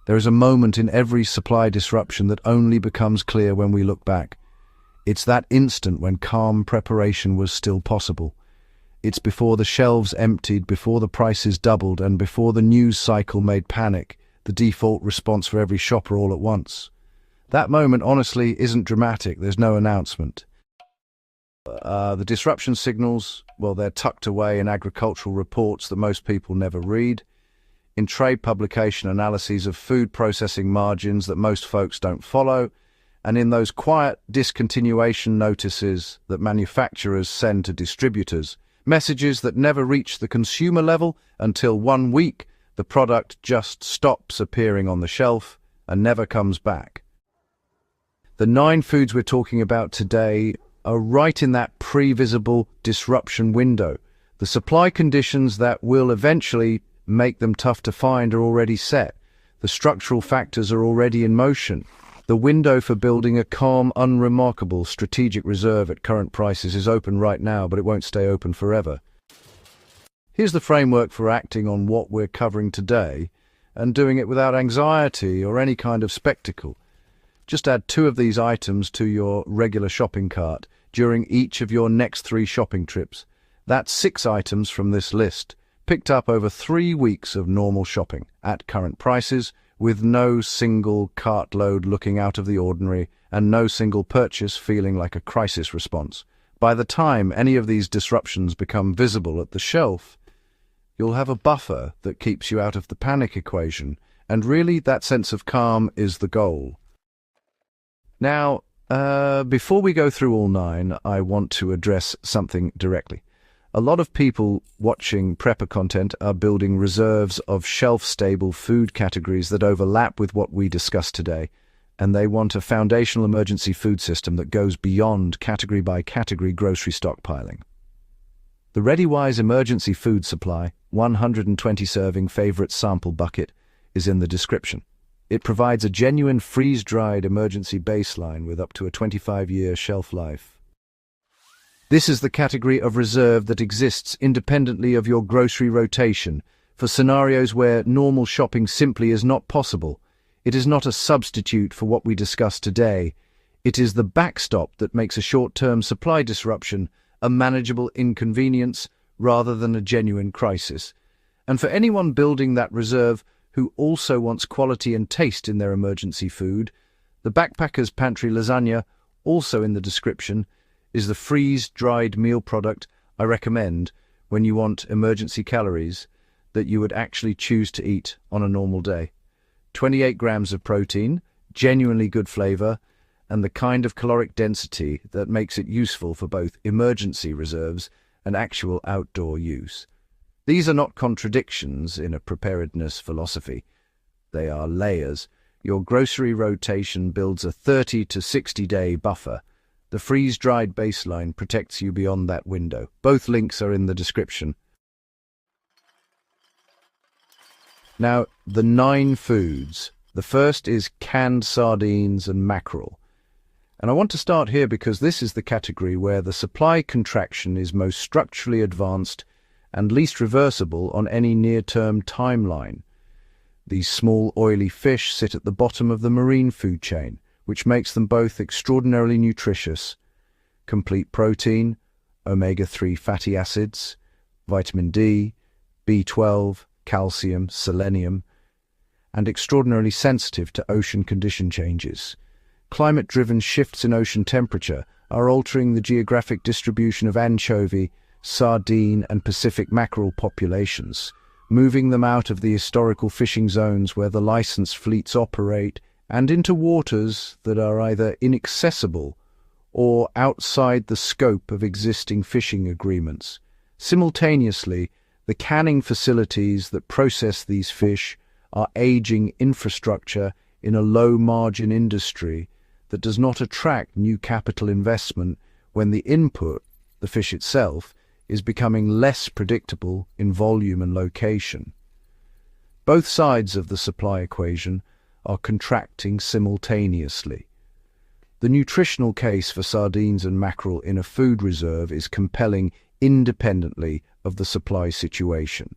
There is a moment in every supply disruption that only becomes clear when we look back. It's that instant when calm preparation was still possible. It's before the shelves emptied, before the prices doubled, and before the news cycle made panic the default response for every shopper all at once. That moment, honestly, isn't dramatic. There's no announcement. The disruption signals, well, they're tucked away in agricultural reports that most people never read, in trade publication analyses of food processing margins that most folks don't follow, and in those quiet discontinuation notices that manufacturers send to distributors, messages that never reach the consumer level until 1 week the product just stops appearing on the shelf and never comes back. The 9 foods we're talking about today are right in that pre-visible disruption window. The supply conditions that will eventually make them tough to find are already set. The structural factors are already in motion. The window for building a calm, unremarkable strategic reserve at current prices is open right now, but it won't stay open forever. Here's the framework for acting on what we're covering today and doing it without anxiety or any kind of spectacle. Just add 2 of these items to your regular shopping cart during each of your next 3 shopping trips. That's 6 items from this list, picked up over 3 weeks of normal shopping at current prices, with no single cartload looking out of the ordinary and no single purchase feeling like a crisis response. By the time any of these disruptions become visible at the shelf, you'll have a buffer that keeps you out of the panic equation, and really that sense of calm is the goal. Now, before we go through all 9, I want to address something directly. A lot of people watching prepper content are building reserves of shelf-stable food categories that overlap with what we discussed today, and they want a foundational emergency food system that goes beyond category-by-category grocery stockpiling. The ReadyWise Emergency Food Supply 120-serving favorite sample bucket is in the description. It provides a genuine freeze-dried emergency baseline with up to a 25-year shelf life. This is the category of reserve that exists independently of your grocery rotation for scenarios where normal shopping simply is not possible. It is not a substitute for what we discussed today. It is the backstop that makes a short-term supply disruption a manageable inconvenience rather than a genuine crisis. And for anyone building that reserve who also wants quality and taste in their emergency food, the Backpacker's Pantry Lasagna, also in the description, is the freeze-dried meal product I recommend when you want emergency calories that you would actually choose to eat on a normal day. 28 grams of protein, genuinely good flavor, and the kind of caloric density that makes it useful for both emergency reserves and actual outdoor use. These are not contradictions in a preparedness philosophy. They are layers. Your grocery rotation builds a 30 to 60-day buffer. The freeze-dried baseline protects you beyond that window. Both links are in the description. Now, the 9 foods. The first is canned sardines and mackerel. And I want to start here because this is the category where the supply contraction is most structurally advanced and least reversible on any near-term timeline. These small, oily fish sit at the bottom of the marine food chain, which makes them both extraordinarily nutritious. Complete protein, omega-3 fatty acids, vitamin D, B12, calcium, selenium, and extraordinarily sensitive to ocean condition changes. Climate-driven shifts in ocean temperature are altering the geographic distribution of anchovy, sardine, and Pacific mackerel populations, moving them out of the historical fishing zones where the licensed fleets operate and into waters that are either inaccessible or outside the scope of existing fishing agreements. Simultaneously, the canning facilities that process these fish are aging infrastructure in a low-margin industry that does not attract new capital investment when the input, the fish itself, is becoming less predictable in volume and location. Both sides of the supply equation are contracting simultaneously. The nutritional case for sardines and mackerel in a food reserve is compelling independently of the supply situation.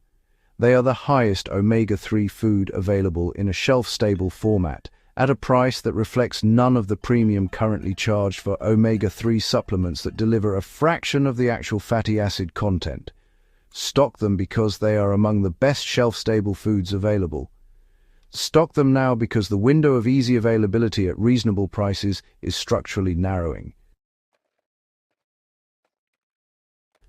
They are the highest omega-3 food available in a shelf-stable format, at a price that reflects none of the premium currently charged for omega-3 supplements that deliver a fraction of the actual fatty acid content. Stock them because they are among the best shelf-stable foods available. Stock them now because the window of easy availability at reasonable prices is structurally narrowing.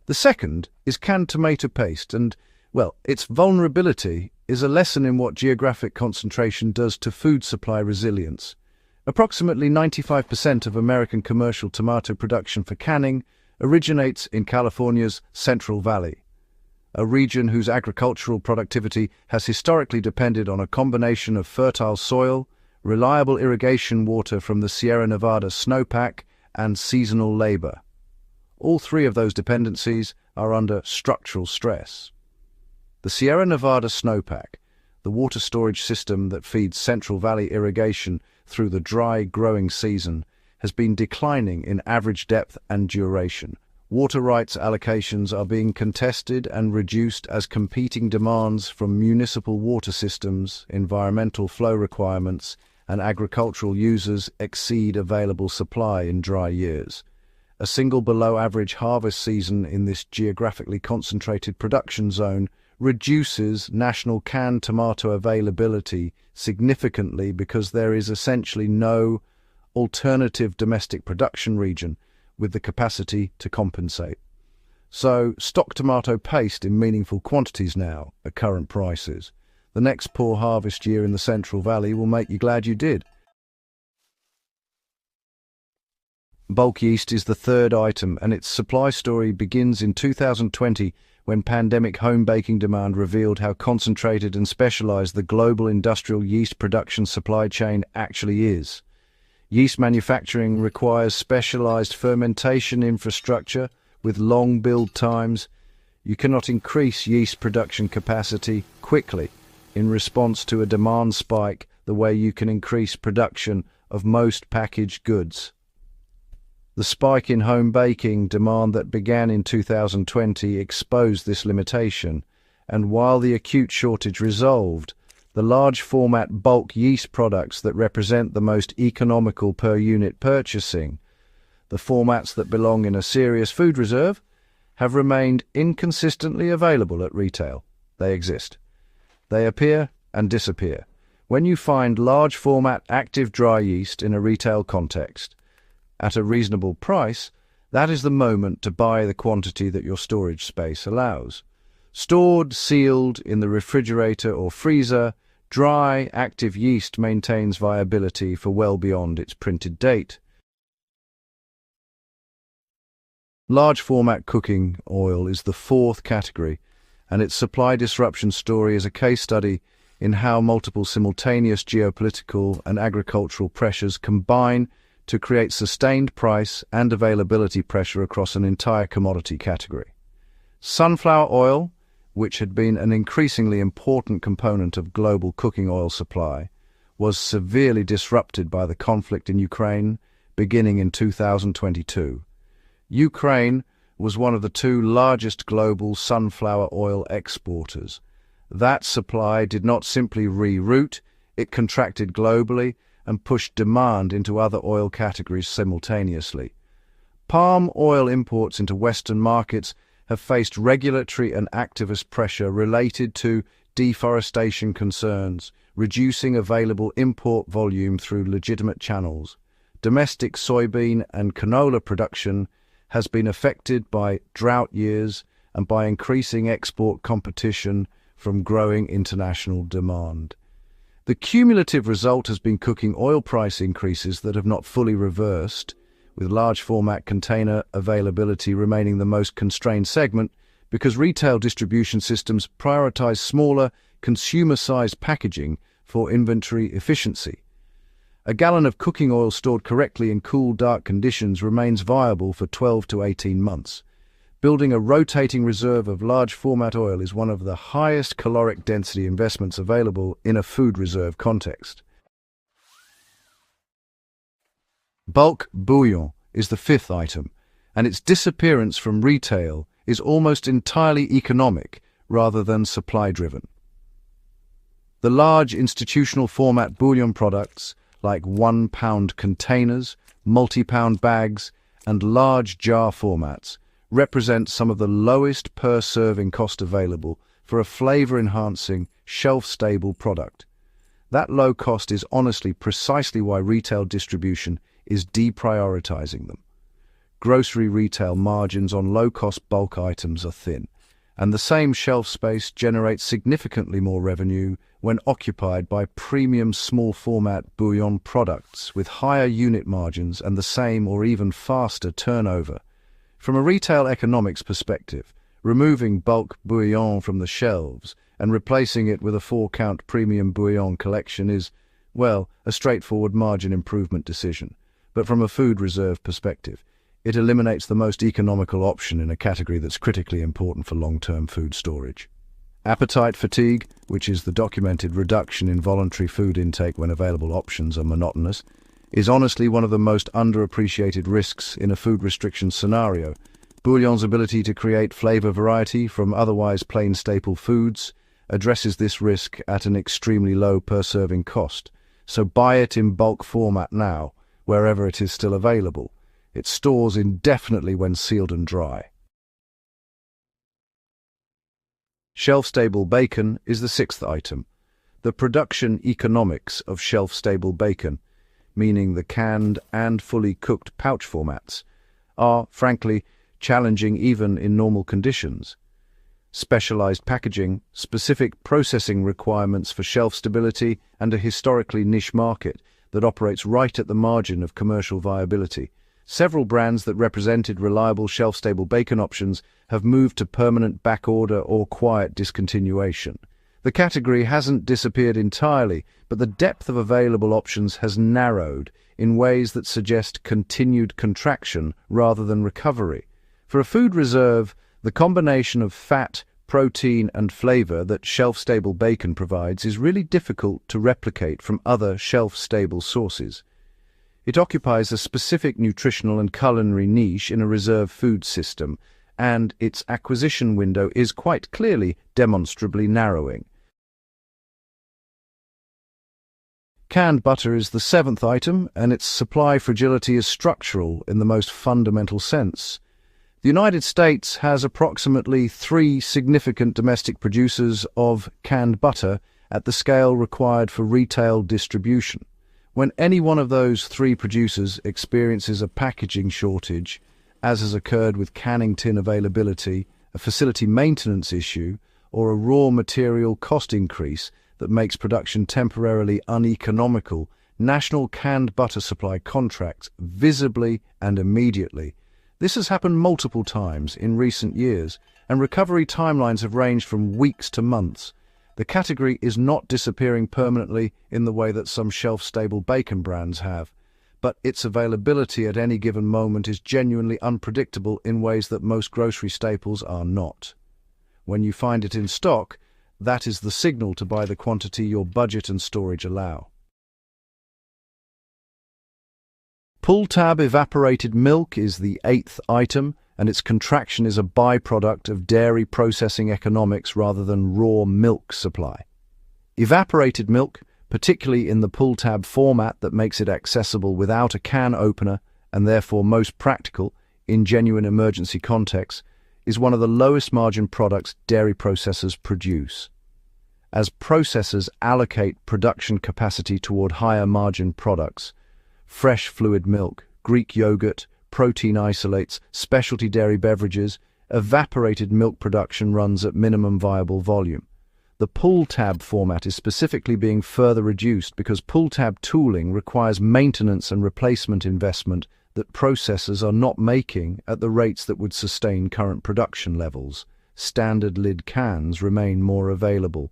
The second is canned tomato paste, and, well, its vulnerability is a lesson in what geographic concentration does to food supply resilience. Approximately 95% of American commercial tomato production for canning originates in California's Central Valley, a region whose agricultural productivity has historically depended on a combination of fertile soil, reliable irrigation water from the Sierra Nevada snowpack, and seasonal labor. All three of those dependencies are under structural stress. The Sierra Nevada snowpack, the water storage system that feeds Central Valley irrigation through the dry growing season, has been declining in average depth and duration. Water rights allocations are being contested and reduced as competing demands from municipal water systems, environmental flow requirements, and agricultural users exceed available supply in dry years. A single below-average harvest season in this geographically concentrated production zone reduces national canned tomato availability significantly because there is essentially no alternative domestic production region with the capacity to compensate. So, stock tomato paste in meaningful quantities now at current prices. The next poor harvest year in the Central Valley will make you glad you did. Bulk yeast is the third item, and its supply story begins in 2020 when pandemic home baking demand revealed how concentrated and specialized the global industrial yeast production supply chain actually is. Yeast manufacturing requires specialized fermentation infrastructure with long build times. You cannot increase yeast production capacity quickly in response to a demand spike the way you can increase production of most packaged goods. The spike in home baking demand that began in 2020 exposed this limitation, and while the acute shortage resolved, the large format bulk yeast products that represent the most economical per unit purchasing, the formats that belong in a serious food reserve, have remained inconsistently available at retail. They exist. They appear and disappear. When you find large format active dry yeast in a retail context, at a reasonable price, that is the moment to buy the quantity that your storage space allows. Stored, sealed in the refrigerator or freezer, dry, active yeast maintains viability for well beyond its printed date. Large format cooking oil is the fourth category, and its supply disruption story is a case study in how multiple simultaneous geopolitical and agricultural pressures combine to create sustained price and availability pressure across an entire commodity category. Sunflower oil, which had been an increasingly important component of global cooking oil supply, was severely disrupted by the conflict in Ukraine beginning in 2022. Ukraine was one of the two largest global sunflower oil exporters. That supply did not simply reroute, it contracted globally and pushed demand into other oil categories simultaneously. Palm oil imports into Western markets have faced regulatory and activist pressure related to deforestation concerns, reducing available import volume through legitimate channels. Domestic soybean and canola production has been affected by drought years and by increasing export competition from growing international demand. The cumulative result has been cooking oil price increases that have not fully reversed, with large format container availability remaining the most constrained segment because retail distribution systems prioritize smaller, consumer-sized packaging for inventory efficiency. A gallon of cooking oil stored correctly in cool, dark conditions remains viable for 12 to 18 months. Building a rotating reserve of large format oil is one of the highest caloric density investments available in a food reserve context. Bulk bouillon is the fifth item, and its disappearance from retail is almost entirely economic, rather than supply-driven. The large institutional format bouillon products, like 1-pound containers, multi-pound bags, and large jar formats, represent some of the lowest per-serving cost available for a flavor-enhancing, shelf-stable product. That low cost is honestly precisely why retail distribution is deprioritizing them. Grocery retail margins on low-cost bulk items are thin, and the same shelf space generates significantly more revenue when occupied by premium small-format bouillon products with higher unit margins and the same or even faster turnover. From a retail economics perspective, removing bulk bouillon from the shelves and replacing it with a 4-count premium bouillon collection is, well, a straightforward margin improvement decision. But from a food reserve perspective, it eliminates the most economical option in a category that's critically important for long-term food storage. Appetite fatigue, which is the documented reduction in voluntary food intake when available options are monotonous, is honestly one of the most underappreciated risks in a food restriction scenario. Bouillon's ability to create flavor variety from otherwise plain staple foods addresses this risk at an extremely low per-serving cost. So buy it in bulk format now, wherever it is still available. It stores indefinitely when sealed and dry. Shelf-stable bacon is the 6th item. The production economics of shelf-stable bacon, meaning the canned and fully cooked pouch formats, are, frankly, challenging even in normal conditions. Specialized packaging, specific processing requirements for shelf stability, and a historically niche market that operates right at the margin of commercial viability. Several brands that represented reliable shelf-stable bacon options have moved to permanent backorder or quiet discontinuation. The category hasn't disappeared entirely, but the depth of available options has narrowed in ways that suggest continued contraction rather than recovery. For a food reserve, the combination of fat, protein, and flavor that shelf-stable bacon provides is really difficult to replicate from other shelf-stable sources. It occupies a specific nutritional and culinary niche in a reserve food system, and its acquisition window is quite clearly demonstrably narrowing. Canned butter is the 7th item, and its supply fragility is structural in the most fundamental sense. The United States has approximately 3 significant domestic producers of canned butter at the scale required for retail distribution. When any one of those 3 producers experiences a packaging shortage, as has occurred with canning tin availability, a facility maintenance issue, or a raw material cost increase that makes production temporarily uneconomical, national canned butter supply contracts visibly and immediately. This has happened multiple times in recent years, and recovery timelines have ranged from weeks to months. The category is not disappearing permanently in the way that some shelf-stable bacon brands have, but its availability at any given moment is genuinely unpredictable in ways that most grocery staples are not. When you find it in stock, that is the signal to buy the quantity your budget and storage allow. Pull-tab evaporated milk is the 8th item, and its contraction is a byproduct of dairy processing economics rather than raw milk supply. Evaporated milk, particularly in the pull-tab format that makes it accessible without a can opener and therefore most practical in genuine emergency contexts, is one of the lowest margin products dairy processors produce. As processors allocate production capacity toward higher margin products, fresh fluid milk, Greek yogurt, protein isolates, specialty dairy beverages, evaporated milk production runs at minimum viable volume. The pull-tab format is specifically being further reduced because pull-tab tooling requires maintenance and replacement investment that processors are not making at the rates that would sustain current production levels. Standard lid cans remain more available.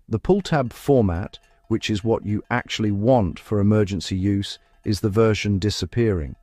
The pull-tab format, which is what you actually want for emergency use, is the version disappearing.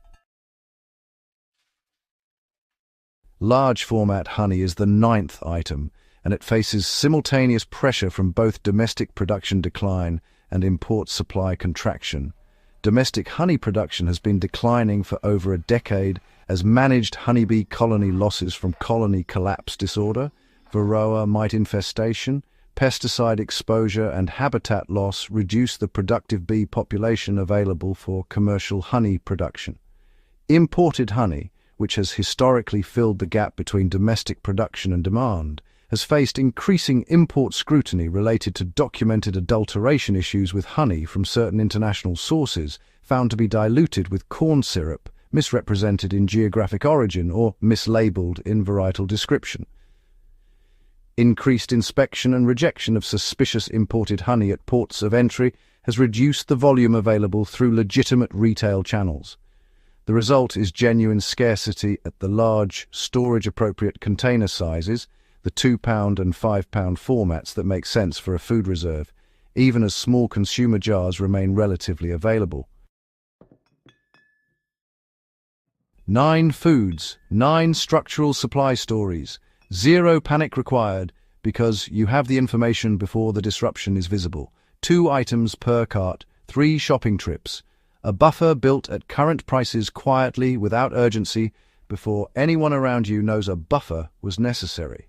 Large format honey is the 9th item, and it faces simultaneous pressure from both domestic production decline and import supply contraction. Domestic honey production has been declining for over a decade as managed honeybee colony losses from colony collapse disorder, Varroa mite infestation, pesticide exposure and habitat loss reduce the productive bee population available for commercial honey production. Imported honey, which has historically filled the gap between domestic production and demand, has faced increasing import scrutiny related to documented adulteration issues with honey from certain international sources found to be diluted with corn syrup, misrepresented in geographic origin or mislabeled in varietal description. Increased inspection and rejection of suspicious imported honey at ports of entry has reduced the volume available through legitimate retail channels. The result is genuine scarcity at the large, storage-appropriate container sizes, the 2-pound and 5-pound formats that make sense for a food reserve, even as small consumer jars remain relatively available. 9 foods, 9 structural supply stories. 0 panic required because you have the information before the disruption is visible. 2 items per cart, 3 shopping trips. A buffer built at current prices quietly, without urgency, before anyone around you knows a buffer was necessary.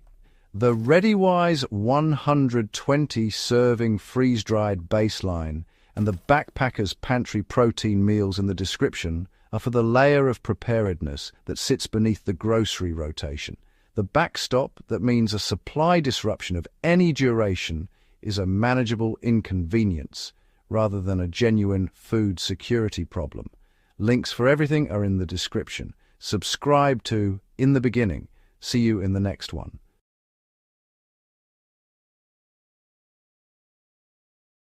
The ReadyWise 120 serving freeze-dried baseline and the Backpacker's Pantry protein meals in the description are for the layer of preparedness that sits beneath the grocery rotation. The backstop that means a supply disruption of any duration is a manageable inconvenience rather than a genuine food security problem. Links for everything are in the description. Subscribe to In the Beginning. See you in the next one.